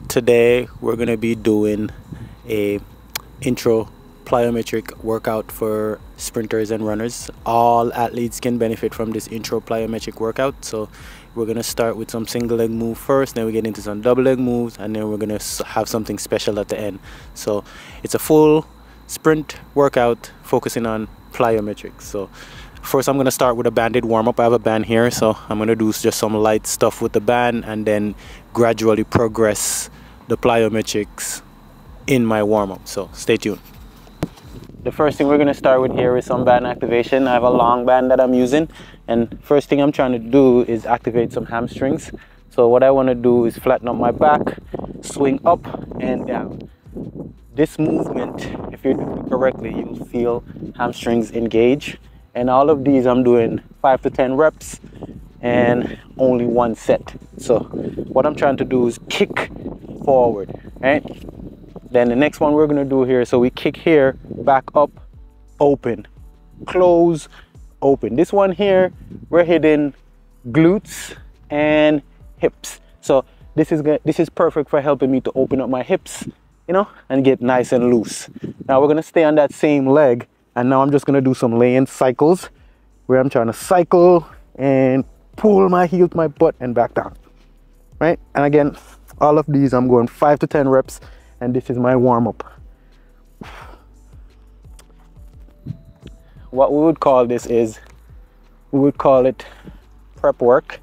Today we're going to be doing a intro plyometric workout for sprinters and runners. All athletes can benefit from this intro plyometric workout. So we're going to start with some single leg move first, then we get into some double leg moves, and then we're going to have something special at the end. So it's a full sprint workout focusing on plyometrics. So first I'm going to start with a banded warm-up. I have a band here, so I'm going to do just some light stuff with the band and then gradually progress the plyometrics in my warm-up. So stay tuned. The first thing we're going to start with here is some band activation. I have a long band that I'm using, and first thing I'm trying to do is activate some hamstrings. So what I want to do is flatten up my back, swing up and down. This movement, if you do it correctly, you'll feel hamstrings engage. And all of these I'm doing 5 to 10 reps and only one set. So what I'm trying to do is kick forward, right? Then the next one we're going to do here, so we kick here, back up, open, close, open. This one here, we're hitting glutes and hips. So this is perfect for helping me to open up my hips, you know, and get nice and loose. Now we're going to stay on that same leg, and now I'm just going to do some lay-in cycles where I'm trying to cycle and pull my heel to my butt and back down, right? And again, all of these I'm going 5 to 10 reps, and this is my warm-up. What we would call this is, we would call it prep work,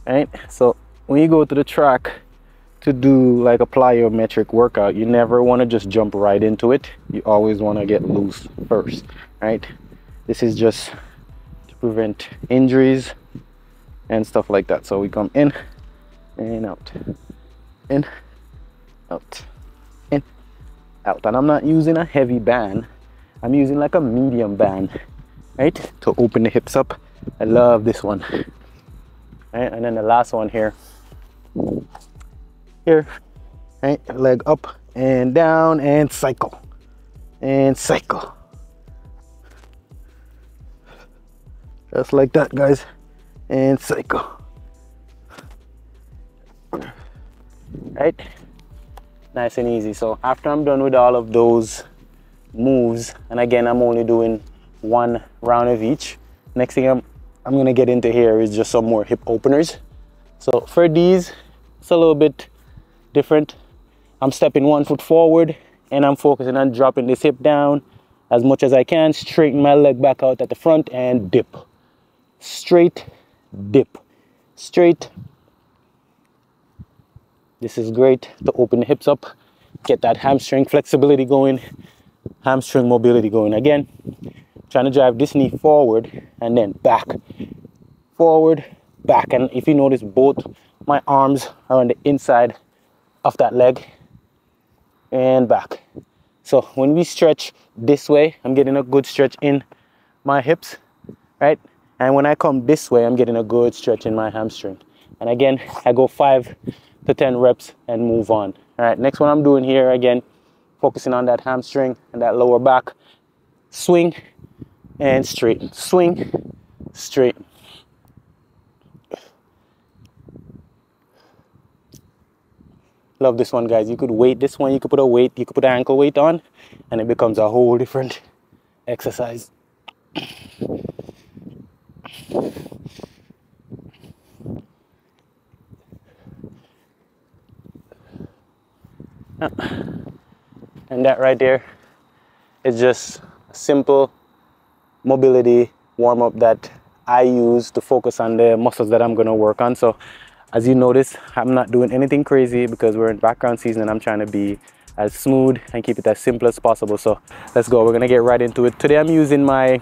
right? So when you go to the track to do like a plyometric workout, you never want to just jump right into it. You always want to get loose first, right? This is just to prevent injuries and stuff like that. So we come in and out, in, out, in, out. And I'm not using a heavy band. I'm using like a medium band, right? To open the hips up. I love this one. Right? And then the last one here, right? Leg up and down and cycle, and cycle. Just like that, guys, and cycle. Right? Nice and easy. So after I'm done with all of those moves, and again I'm only doing one round of each, next thing I'm gonna get into here is just some more hip openers. So for these, it's a little bit different. I'm stepping 1 foot forward and I'm focusing on dropping this hip down as much as I can, straighten my leg back out at the front and dip. Straight, dip, straight. This is great to open the hips up, get that hamstring flexibility going, hamstring mobility going. Again, trying to drive this knee forward and then back, forward, back. And if you notice, both my arms are on the inside of that leg and back. So when we stretch this way, I'm getting a good stretch in my hips, right? And when I come this way, I'm getting a good stretch in my hamstring. And again, I go 5 to 10 reps and move on. All right, next one I'm doing here, again, focusing on that hamstring and that lower back. Swing and straighten, swing, straighten. Love this one, guys. You could weight this one, you could put a weight, you could put an ankle weight on, and it becomes a whole different exercise. And that right there is just a simple mobility warm-up that I use to focus on the muscles that I'm going to work on. So as you notice, I'm not doing anything crazy because we're in background season and I'm trying to be as smooth and keep it as simple as possible. So let's go. We're going to get right into it. Today I'm using my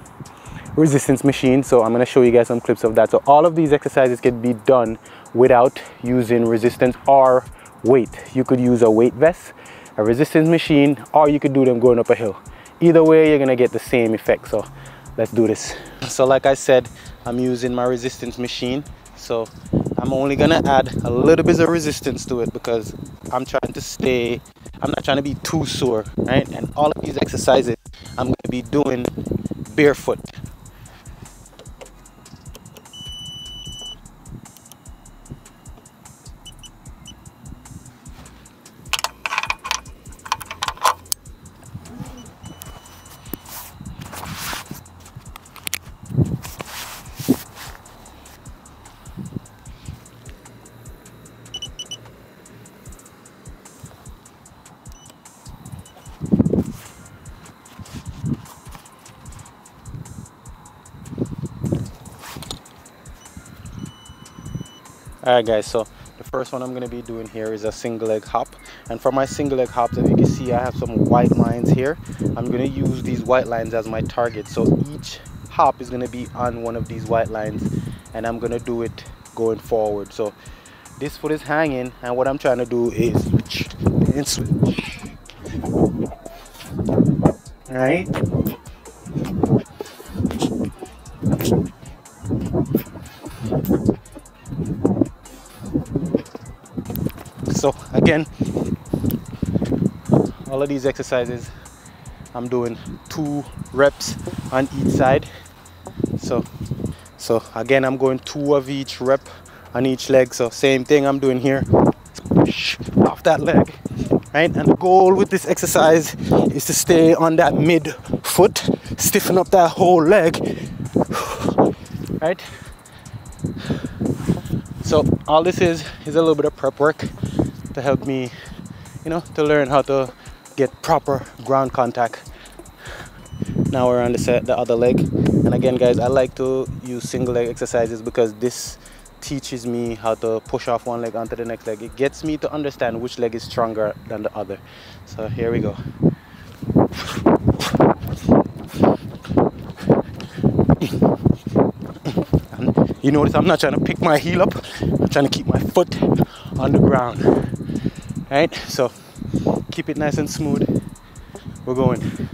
resistance machine, so I'm going to show you guys some clips of that. So all of these exercises can be done without using resistance or weight. You could use a weight vest, a resistance machine, or you could do them going up a hill. Either way, you're going to get the same effect. So let's do this. So like I said, I'm using my resistance machine. So I'm only going to add a little bit of resistance to it because I'm not trying to be too sore, right? And all of these exercises I'm going to be doing barefoot. Alright guys, so the first one I'm going to be doing here is a single leg hop, and for my single leg hops, as you can see, I have some white lines here. I'm going to use these white lines as my target, so each hop is going to be on one of these white lines, and I'm going to do it going forward. So this foot is hanging, and what I'm trying to do is switch and switch. Alright, so again, all of these exercises I'm doing 2 reps on each side. So again, I'm going 2 of each rep on each leg. So same thing I'm doing here, off that leg, right? And the goal with this exercise is to stay on that mid foot, stiffen up that whole leg, right? So all this is a little bit of prep work to help me, you know, to learn how to get proper ground contact. Now we're on the other leg, and again guys, I like to use single leg exercises because this teaches me how to push off one leg onto the next leg. It gets me to understand which leg is stronger than the other. So here we go. And you notice I'm not trying to pick my heel up, I'm trying to keep my foot on the ground. Right, so keep it nice and smooth. We're going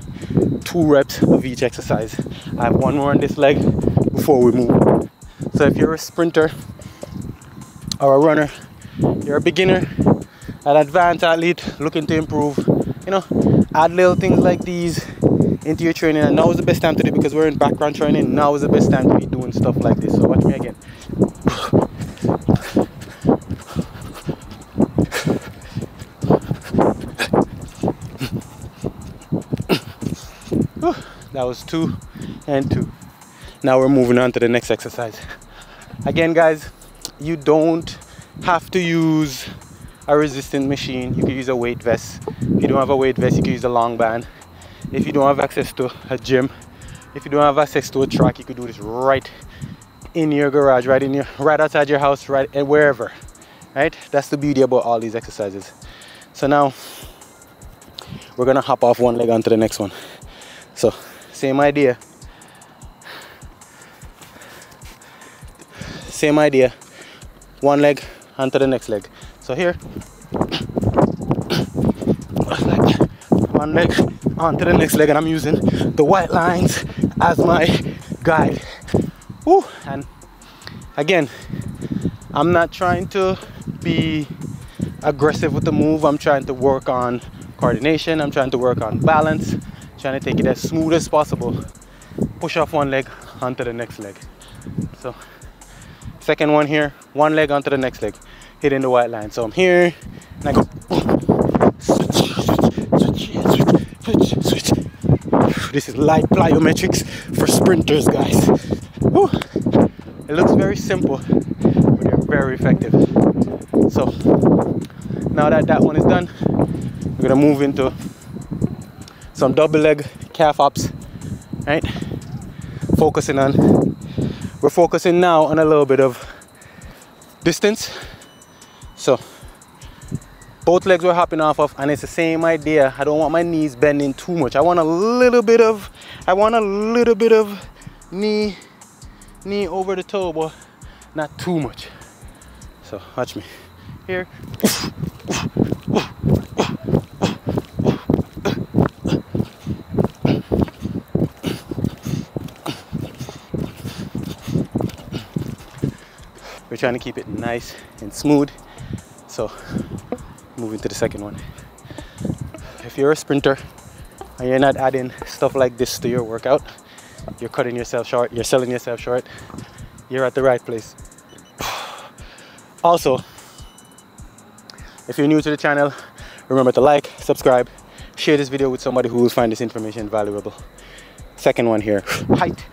2 reps of each exercise. I have 1 more on this leg before we move. So if you're a sprinter or a runner, you're a beginner, an advanced athlete looking to improve, you know, add little things like these into your training. And now is the best time to do it because we're in background training. Now is the best time to be doing stuff like this. So watch me again. That was 2 and 2. Now we're moving on to the next exercise. Again guys, you don't have to use a resistant machine. You can use a weight vest. If you don't have a weight vest, you can use a long band. If you don't have access to a gym, if you don't have access to a track, you could do this right in your garage, right outside your house, right and wherever. Right? That's the beauty about all these exercises. So now we're gonna hop off one leg onto the next one. So same idea. Same idea. One leg onto the next leg. So here, one leg onto the next leg, and I'm using the white lines as my guide. Woo. And again, I'm not trying to be aggressive with the move. I'm trying to work on coordination. I'm trying to work on balance. Trying to take it as smooth as possible. Push off one leg onto the next leg. So second one here, one leg onto the next leg, hitting the white line. So I'm here and I go switch. This is light plyometrics for sprinters, guys. Woo. It looks very simple, but they're very effective. So now that that one is done, we're gonna move into some double leg calf hops, right? We're focusing now on a little bit of distance. So both legs we're hopping off of, and it's the same idea. I don't want my knees bending too much. I want a little bit of knee over the toe, but not too much. So watch me here. We're trying to keep it nice and smooth. So moving to the second one. If you're a sprinter and you're not adding stuff like this to your workout, you're cutting yourself short, you're selling yourself short, you're at the right place. Also, if you're new to the channel, remember to like, subscribe, share this video with somebody who will find this information valuable. Second one here, height.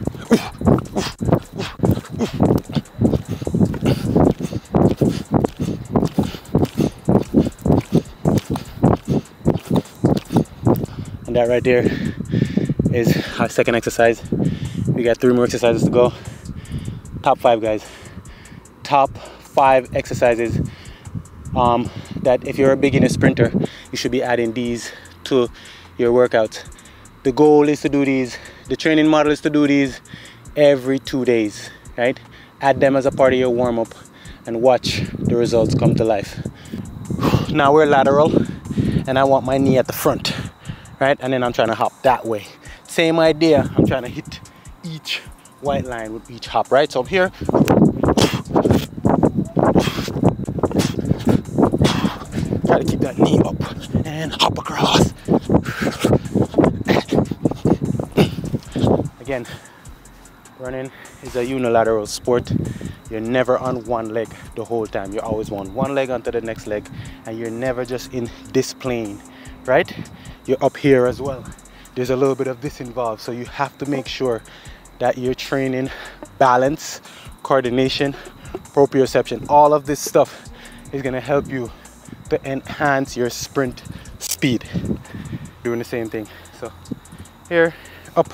And that right there is our second exercise. We got 3 more exercises to go. Top 5, guys. Top 5 exercises that if you're a beginner sprinter, you should be adding these to your workouts. The goal is to do these, the training model is to do these every 2 days, right? Add them as a part of your warm-up and watch the results come to life. Now we're lateral and I want my knee at the front, right? And then I'm trying to hop that way. Same idea, I'm trying to hit each white line with each hop, right? So I'm here. Try to keep that knee up and hop across. Again, running is a unilateral sport. You're never on one leg the whole time. You're always on one leg onto the next leg, and you're never just in this plane, right? You're up here as well. There's a little bit of this involved, so you have to make sure that you're training balance, coordination, proprioception. All of this stuff is gonna help you to enhance your sprint speed. Doing the same thing. So here, up,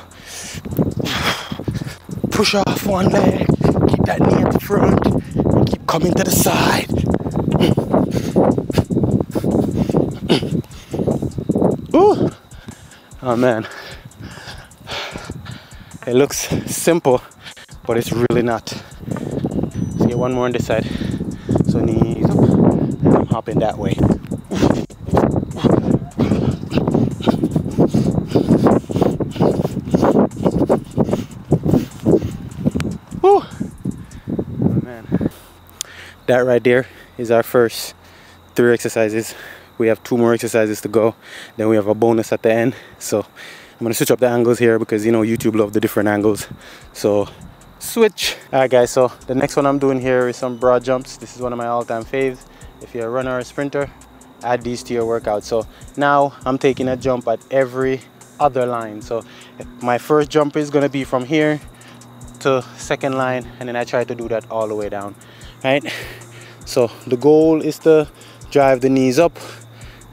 push off one leg, keep that knee at the front, and keep coming to the side. Ooh. Oh man, it looks simple, but it's really not. Let's get one more on this side. So knees up, and I'm hopping that way. Woo. Oh man, that right there is our first 3 exercises. We have 2 more exercises to go. Then we have a bonus at the end. So I'm gonna switch up the angles here because you know YouTube love the different angles. So switch. Alright guys, so the next one I'm doing here is some broad jumps. This is one of my all-time faves. If you're a runner or a sprinter, add these to your workout. So now I'm taking a jump at every other line. So my first jump is gonna be from here to second line, and then I try to do that all the way down, right? So the goal is to drive the knees up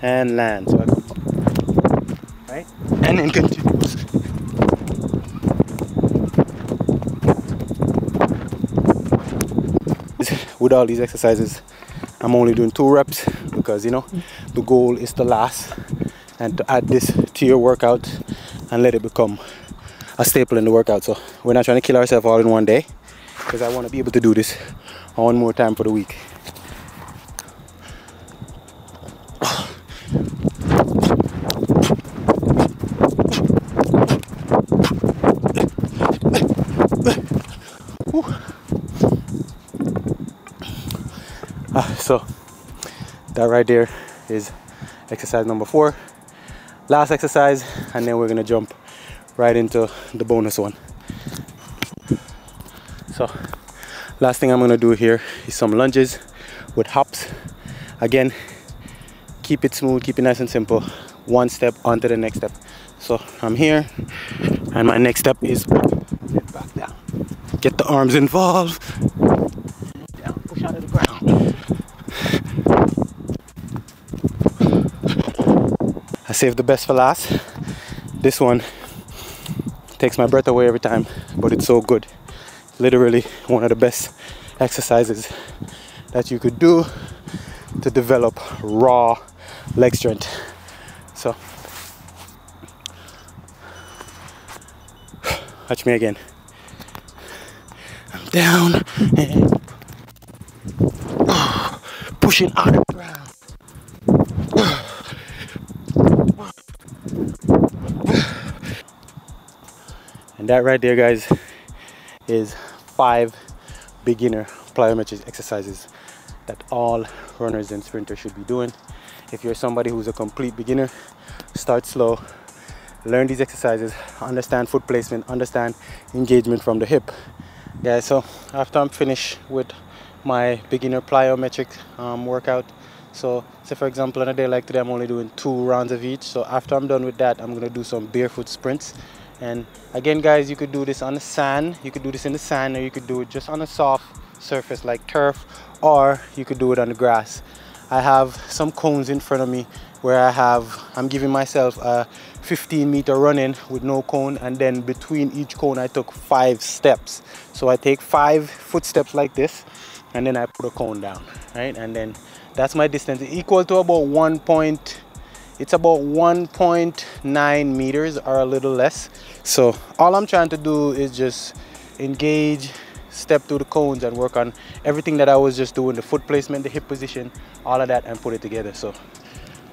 and land. So I go up, right? And then continues. With all these exercises, I'm only doing 2 reps because, you know, the goal is to last and to add this to your workout and let it become a staple in the workout. So we're not trying to kill ourselves all in one day, because I want to be able to do this one more time for the week. So that right there is exercise number 4, last exercise, and then we're gonna jump right into the bonus one. So last thing I'm gonna do here is some lunges with hops. Again, keep it smooth, keep it nice and simple, one step onto the next step. So I'm here and my next step is up and then back down. Get the arms involved, down, push out of the ground. I saved the best for last. This one takes my breath away every time, but it's so good. Literally one of the best exercises that you could do to develop raw leg strength. So watch me again. I'm down and pushing out of the ground. And that right there, guys, is 5 beginner plyometric exercises that all runners and sprinters should be doing. If you're somebody who's a complete beginner, start slow, learn these exercises, understand foot placement, understand engagement from the hip. Yeah, so after I'm finished with my beginner plyometric workout, so say for example on a day like today I'm only doing 2 rounds of each. So after I'm done with that, I'm gonna do some barefoot sprints. And again guys, you could do this on the sand, you could do this in the sand, or you could do it just on a soft surface like turf, or you could do it on the grass. I have some cones in front of me where I'm giving myself a 15-meter run-in with no cone, and then between each cone I took 5 steps. So I take 5 footsteps like this, and then I put a cone down, right? And then that's my distance, equal to about 1.9 meters or a little less. So all I'm trying to do is just engage, step through the cones, and work on everything that I was just doing, the foot placement, the hip position, all of that, and put it together. So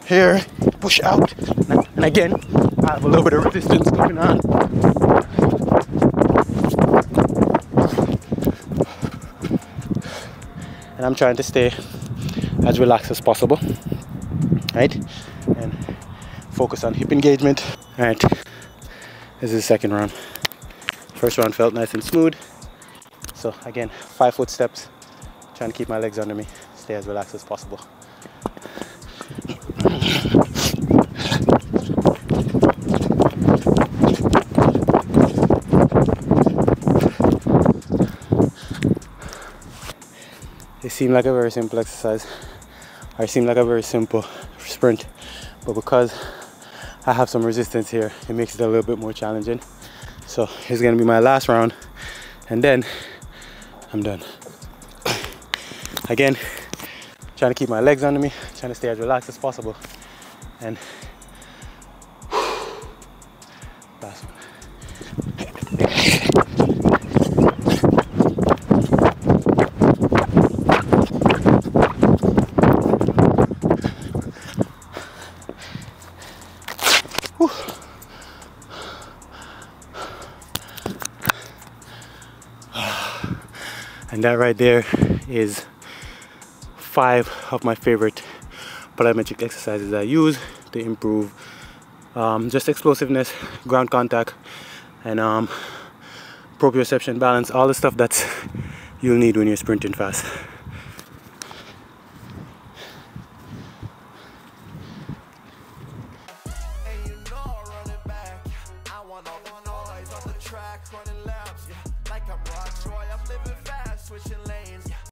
here, push out, and again, I have a little bit of resistance going on. And I'm trying to stay as relaxed as possible, right? And focus on hip engagement. All right, this is the second round. First round felt nice and smooth. So again, 5 foot steps, trying to keep my legs under me, stay as relaxed as possible. It seemed like a very simple exercise, or it seemed like a very simple sprint, but because I have some resistance here, it makes it a little bit more challenging. So it's gonna be my last round, and then I'm done. Again, trying to keep my legs under me, trying to stay as relaxed as possible, and last one. And that right there is 5 of my favorite plyometric exercises I use to improve just explosiveness, ground contact, and proprioception, balance, all the stuff that you'll need when you're sprinting fast. Switching lanes.